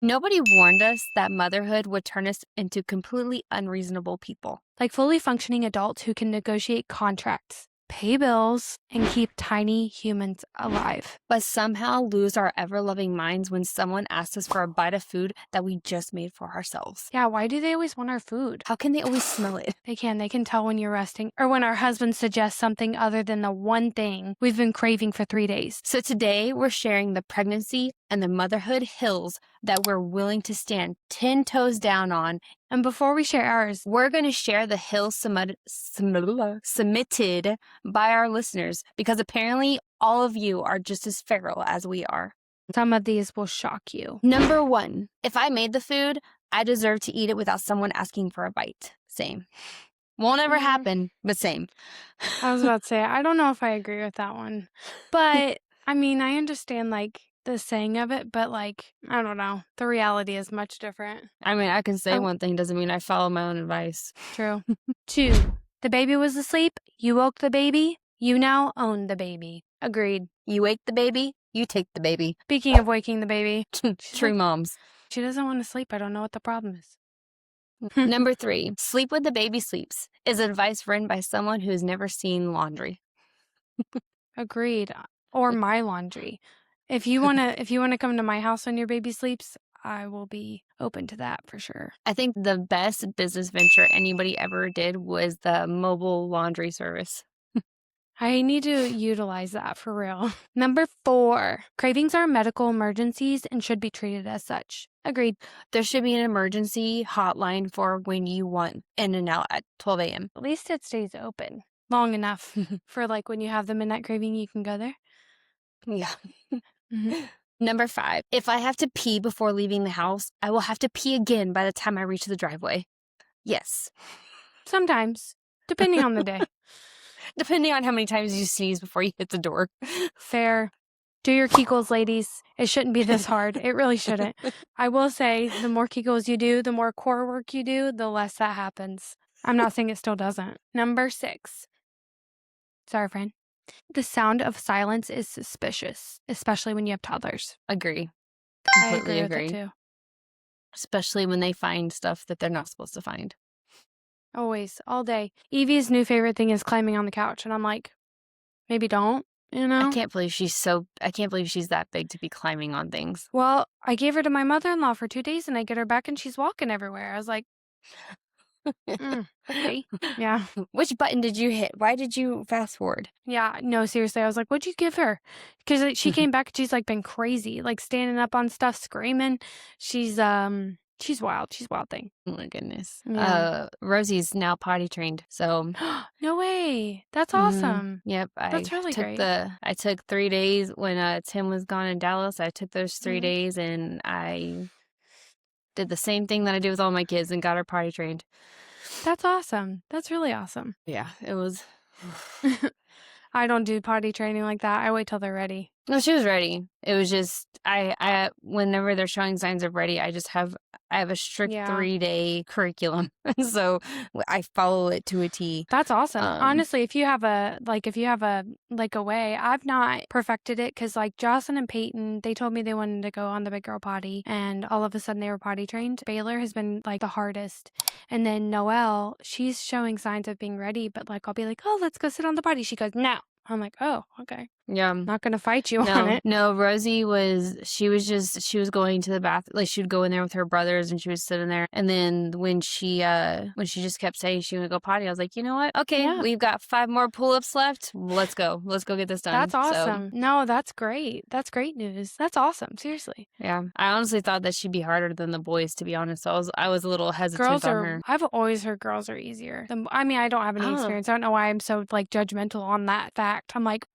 Nobody warned us that motherhood would turn us into completely unreasonable people. Like fully functioning adults who can negotiate contracts, pay bills, and keep tiny humans alive. But somehow lose our ever-loving minds when someone asks us for a bite of food that we just made for ourselves. Yeah, why do they always want our food? How can they always smell it? They can tell when you're resting or when our husband suggests something other than the one thing we've been craving for 3 days. So today we're sharing the pregnancy and the motherhood hills that we're willing to stand 10 toes down on. And before we share ours, we're going to share the hills submitted by our listeners because apparently all of you are just as feral as we are. Some of these will shock you. Number 1, if I made the food, I deserve to eat it without someone asking for a bite. Same. Won't ever happen, but same. I was about to say, I don't know if I agree with that one. But, I mean, I understand, like, the saying of it, but, like, I don't know. The reality is much different. I mean, I can say one thing doesn't mean I follow my own advice. True. 2, the baby was asleep. You woke the baby. You now own the baby. Agreed. You wake the baby. You take the baby. Speaking of waking the baby. True moms. She doesn't want to sleep. I don't know what the problem is. Number 3, sleep when the baby sleeps is advice written by someone who's never seen laundry. Agreed. Or my laundry. If you wanna come to my house when your baby sleeps, I will be open to that for sure. I think the best business venture anybody ever did was the mobile laundry service. I need to utilize that for real. Number 4, cravings are medical emergencies and should be treated as such. Agreed. There should be an emergency hotline for when you want in and out at 12 a.m. At least it stays open long enough for like when you have the midnight craving, you can go there. Yeah. Number 5, if I have to pee before leaving the house, I will have to pee again by the time I reach the driveway. Yes. Sometimes, depending on the day. Depending on how many times you sneeze before you hit the door. Fair. Do your Kegels, ladies. It shouldn't be this hard. It really shouldn't. I will say the more Kegels you do, the more core work you do, the less that happens. I'm not saying it still doesn't. Number 6. Sorry, friend. The sound of silence is suspicious, especially when you have toddlers. Agree. Completely agree. With that too. Especially when they find stuff that they're not supposed to find. Always, all day. Evie's new favorite thing is climbing on the couch, and I'm like, maybe don't, you know? I can't believe she's that big to be climbing on things. Well, I gave her to my mother-in-law for 2 days, and I get her back, and she's walking everywhere. I was like, okay, yeah. Which button did you hit? Why did you fast forward? Yeah, no, seriously, I was like, what'd you give her? Because she came back, and she's like been crazy, like standing up on stuff, screaming. She's wild. She's a wild thing. Oh my goodness. Yeah. Rosie's now potty trained. So no way. That's awesome. Yep. That's really great. I took 3 days when Tim was gone in Dallas. I took those 3 days and I did the same thing that I do with all my kids and got her potty trained. That's awesome. That's really awesome. Yeah, it was. I don't do potty training like that. I wait till they're ready. No, she was ready. It was just I whenever they're showing signs of ready, I have a strict 3-day curriculum. So I follow it to a T. That's awesome. Honestly, if you have a way, I've not perfected it because like Jocelyn and Peyton, they told me they wanted to go on the big girl potty and all of a sudden they were potty trained. Baylor has been like the hardest. And then Noelle, she's showing signs of being ready, but like I'll be like, oh, let's go sit on the potty. She goes, no. I'm like, oh, okay. Yeah. I'm not going to fight you on it. No, Rosie she was going to the bath. Like she would go in there with her brothers and she would sit in there. And then when she just kept saying she would go potty, I was like, you know what? Okay, we've got 5 more pull-ups left. Let's go. Let's go get this done. That's awesome. So, no, that's great. That's great news. That's awesome. Seriously. Yeah. I honestly thought that she'd be harder than the boys, to be honest. So I was a little hesitant on her. I've always heard girls are easier. I mean, I don't have any experience. I don't know why I'm so like judgmental on that fact. I'm like,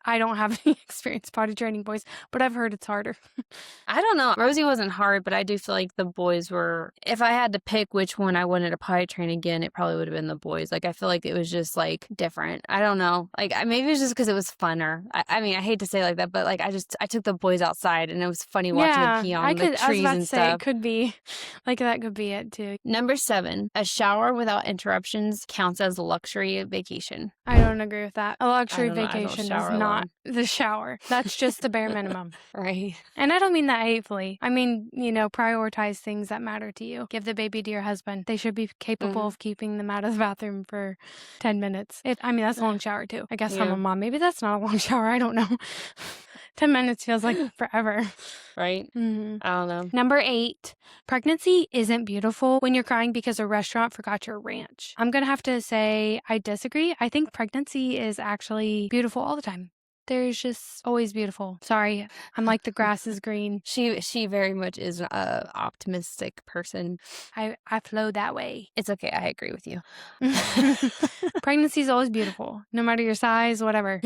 I don't have any experience potty training boys, but I've heard it's harder. I don't know. Rosie wasn't hard, but I do feel like the boys were, if I had to pick which one I wanted to potty train again, it probably would have been the boys. Like, I feel like it was just like different. I don't know. Like, maybe it was just because it was funner. I mean, I hate to say like that, but like, I took the boys outside and it was funny watching them pee on the trees and stuff. It could be like, that could be it too. Number 7, a shower without interruptions counts as a luxury vacation. I don't agree with that. A luxury vacation does not not the shower. That's just the bare minimum. Right. And I don't mean that hatefully. I mean, prioritize things that matter to you. Give the baby to your husband. They should be capable of keeping them out of the bathroom for 10 minutes. That's a long shower too. I guess I'm a mom. Maybe that's not a long shower. I don't know. 10 minutes feels like forever. Right? Mm-hmm. I don't know. Number 8, pregnancy isn't beautiful when you're crying because a restaurant forgot your ranch. I'm going to have to say I disagree. I think pregnancy is actually beautiful all the time. There's just always beautiful. Sorry, I'm like the grass is green. She very much is an optimistic person. I flow that way. It's okay. I agree with you. Pregnancy is always beautiful, no matter your size, whatever.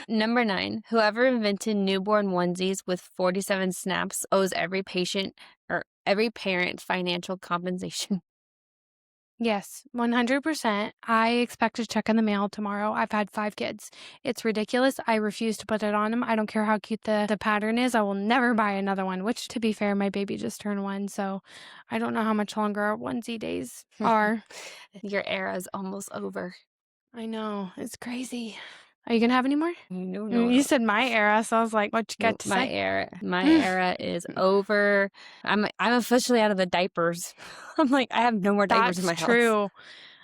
Number 9, whoever invented newborn onesies with 47 snaps owes every patient or every parent financial compensation. Yes, 100%. I expect a check in the mail tomorrow. I've had 5 kids. It's ridiculous. I refuse to put it on them. I don't care how cute the pattern is. I will never buy another one, which, to be fair, my baby just turned 1, so I don't know how much longer our onesie days are. Your era is almost over. I know. It's crazy. Are you going to have any more? No. You said my era, so I was like, what you got to My say? My era is over. I'm officially out of the diapers. I'm like, I have no more diapers in my house. That's true.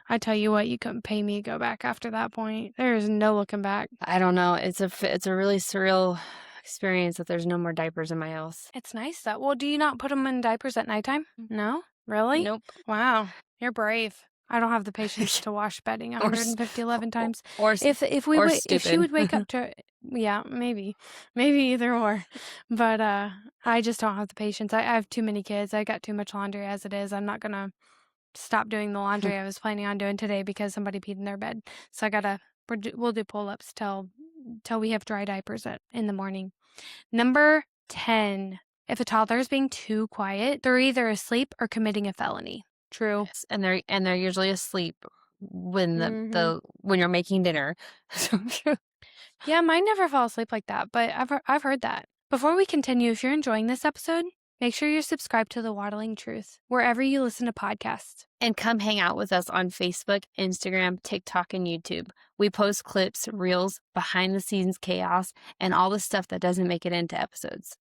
I tell you what, you couldn't pay me to go back after that point. There is no looking back. I don't know. It's a really surreal experience that there's no more diapers in my house. It's nice though. Well, do you not put them in diapers at nighttime? No? Really? Nope. Wow. You're brave. I don't have the patience to wash bedding 11 times. Or if she would wake up to, yeah, maybe either or, but I just don't have the patience. I have too many kids. I got too much laundry as it is. I'm not gonna stop doing the laundry I was planning on doing today because somebody peed in their bed. So we'll do pull-ups till we have dry diapers in the morning. Number 10. If a toddler is being too quiet, they're either asleep or committing a felony. True. Yes, and they're usually asleep when when you're making dinner. Yeah, mine never fall asleep like that, but I've heard that. Before we continue, if you're enjoying this episode, make sure you're subscribed to the Waddling Truth wherever you listen to podcasts. And come hang out with us on Facebook, Instagram, TikTok, and YouTube. We post clips, reels, behind the scenes chaos, and all the stuff that doesn't make it into episodes.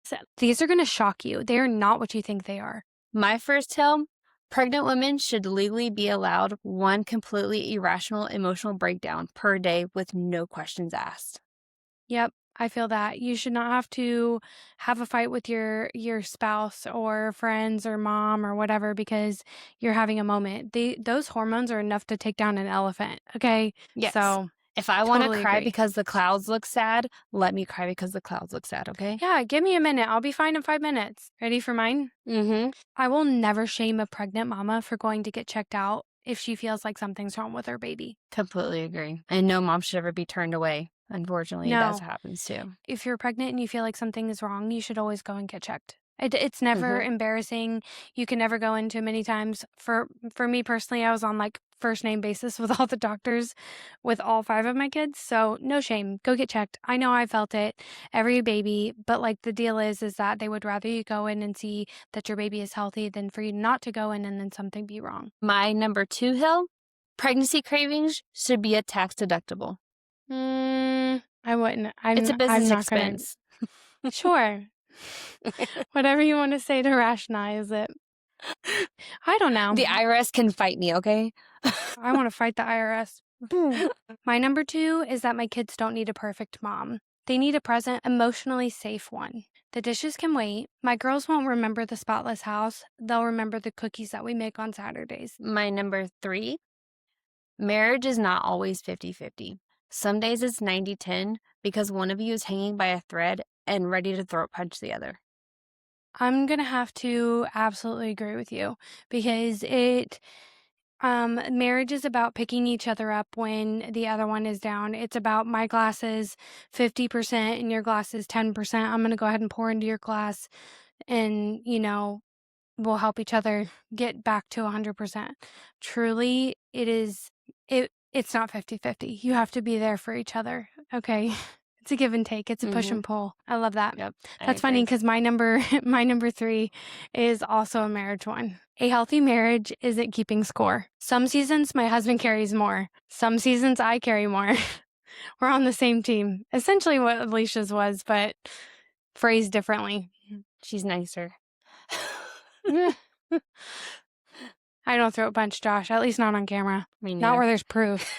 So, these are going to shock you. They are not what you think they are. My first tale: pregnant women should legally be allowed one completely irrational emotional breakdown per day with no questions asked. Yep, I feel that. You should not have to have a fight with your spouse or friends or mom or whatever because you're having a moment. Those hormones are enough to take down an elephant, okay? Yes. So if I want to totally cry agree. because the clouds look sad, let me cry because the clouds look sad, okay? Yeah, give me a minute. I'll be fine in 5 minutes. Ready for mine? Mm-hmm. I will never shame a pregnant mama for going to get checked out if she feels like something's wrong with her baby. Completely agree. And no mom should ever be turned away. Unfortunately, that's what happens too. If you're pregnant and you feel like something is wrong, you should always go and get checked. It's never embarrassing. You can never go in too many times. For me personally, I was on like first name basis with all the doctors with all 5 of my kids. So no shame. Go get checked. I know I felt it, every baby, but like the deal is that they would rather you go in and see that your baby is healthy than for you not to go in and then something be wrong. My number 2 hill: pregnancy cravings should be a tax deductible. I wouldn't. It's a business expense. Sure. Whatever you want to say to rationalize it. I don't know. The IRS can fight me, okay? I want to fight the IRS. My number 2 is that my kids don't need a perfect mom. They need a present, emotionally safe one. The dishes can wait. My girls won't remember the spotless house. They'll remember the cookies that we make on Saturdays. My number 3: marriage is not always 50-50. Some days it's 90-10 because one of you is hanging by a thread and ready to throat punch the other. I'm going to have to absolutely agree with you because marriage is about picking each other up when the other one is down. It's about my glass is 50% and your glass is 10%. I'm going to go ahead and pour into your glass and, we'll help each other get back to 100%. Truly, it's not 50-50. You have to be there for each other. Okay. It's a give and take. It's a push and pull. I love that. Yep. That's funny because my number 3 is also a marriage one. A healthy marriage isn't keeping score. Some seasons my husband carries more. Some seasons I carry more. We're on the same team. Essentially what Alicia's was, but phrased differently. She's nicer. I don't throat punch Josh, at least not on camera. Me Not neither. where there's proof.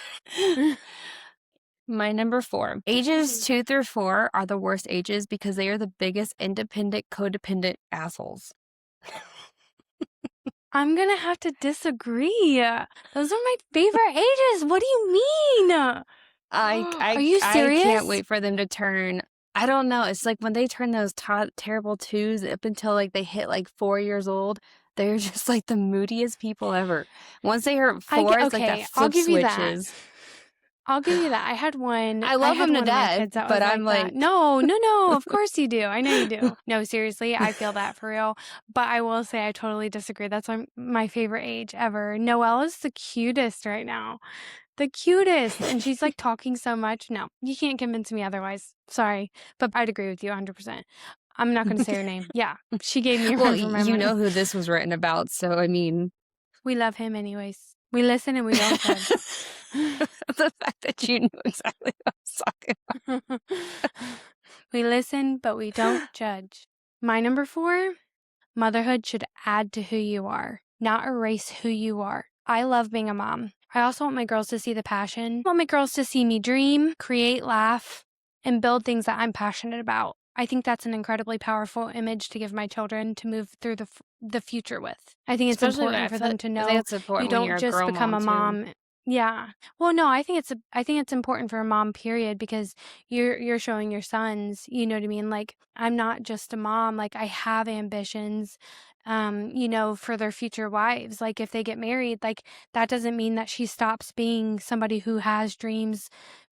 My number 4. Ages 2 through 4 are the worst ages because they are the biggest independent, codependent assholes. I'm gonna have to disagree. Those are my favorite ages. What do you mean? Are you serious? I can't wait for them to turn. I don't know. It's like when they turn those terrible 2s up until like they hit like 4 years old, they're just like the moodiest people ever. Once they hit 4, it's like that flip I'll give you switches. that. I'll give you that. I had one. I love them to death, but I'm like, no, of course you do. I know you do. No, seriously, I feel that for real. But I will say I totally disagree. That's my favorite age ever. Noelle is the cutest right now. The cutest. And she's like talking so much. No, you can't convince me otherwise. Sorry. But I'd agree with you 100%. I'm not going to say her name. Yeah. She gave me a run for my money. You know who this was written about, so I mean. We love him anyways. We listen and we don't judge. The fact that you knew exactly what I was talking about. We listen, but we don't judge. My number 4, motherhood should add to who you are, not erase who you are. I love being a mom. I also want my girls to see the passion. I want my girls to see me dream, create, laugh, and build things that I'm passionate about. I think that's an incredibly powerful image to give my children to move through the future with. I think it's important for them to know you don't just become a mom. Yeah. Well, no, I think it's important for a mom, period, because you're showing your sons, you know what I mean? Like, I'm not just a mom, like I have ambitions, for their future wives. Like if they get married, like that doesn't mean that she stops being somebody who has dreams,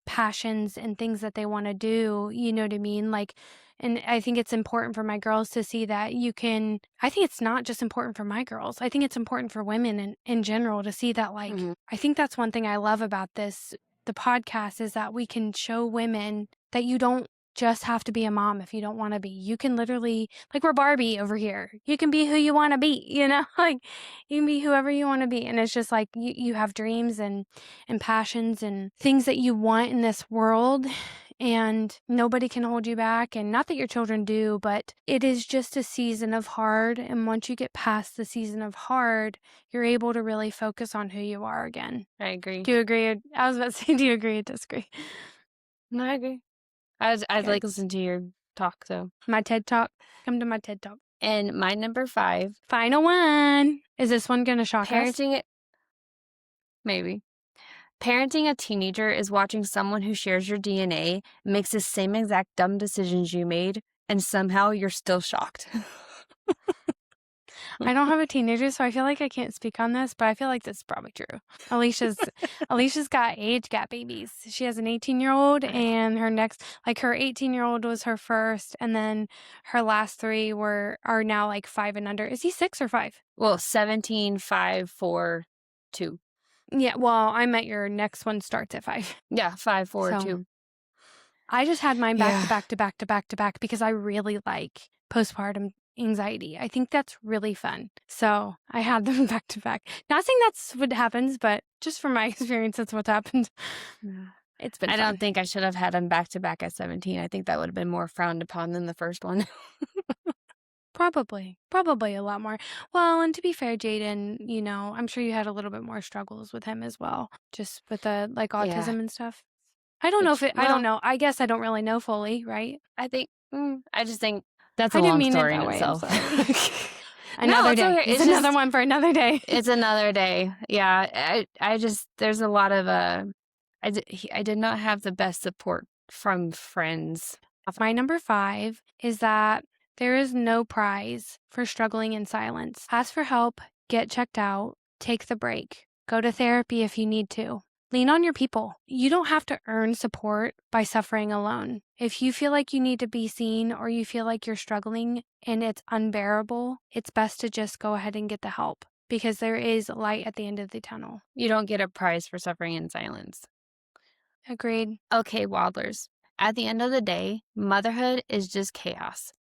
passions, and things that they want to do, you know what I mean? Like, and I think it's important for my girls to see that I think it's not just important for my girls. I think it's important for women in general to see that, like, I think that's one thing I love about the podcast is that we can show women that you don't just have to be a mom if you don't want to be. You can literally, like we're Barbie over here. You can be who you want to be, like you can be whoever you want to be. And it's just like you have dreams and passions and things that you want in this world. And nobody can hold you back. And not that your children do, but it is just a season of hard. And once you get past the season of hard, you're able to really focus on who you are again. I agree. Do you agree? I was about to say, do you agree or disagree? No, I agree. I'd like listen to your talk, though. My TED Talk. Come to my TED Talk. And my number 5. Final one. Is this one going to shock us? Maybe. Parenting a teenager is watching someone who shares your DNA, makes the same exact dumb decisions you made, and somehow you're still shocked. I don't have a teenager, so I feel like I can't speak on this, but I feel like this is probably true. Alicia's got age gap babies. She has an 18-year-old, and her 18-year-old was her first, and then her last 3 are now like 5 and under. Is he 6 or 5? Well, 17, 5, 4, 2. Yeah, well, I meant your next one starts at 5. Yeah, 5, 4, 2. I just had mine back to back to back to back to back because I really like postpartum anxiety. I think that's really fun. So I had them back to back. Not saying that's what happens, but just from my experience, that's what's happened. It's been fun. I don't think I should have had them back to back at 17. I think that would have been more frowned upon than the first one. Probably a lot more. Well, and to be fair, Jaden, I'm sure you had a little bit more struggles with him as well, just with the autism and stuff. I don't know I don't know. I guess I don't really know fully, right? I just think that's a long story in itself. Another day. It's another one for another day. It's another day. Yeah. I just, there's a lot of, I did not have the best support from friends. My number 5 is that there is no prize for struggling in silence. Ask for help, get checked out, take the break, go to therapy if you need to. Lean on your people. You don't have to earn support by suffering alone. If you feel like you need to be seen or you feel like you're struggling and it's unbearable, it's best to just go ahead and get the help because there is light at the end of the tunnel. You don't get a prize for suffering in silence. Agreed. Okay, Waddlers. At the end of the day, motherhood is just chaos.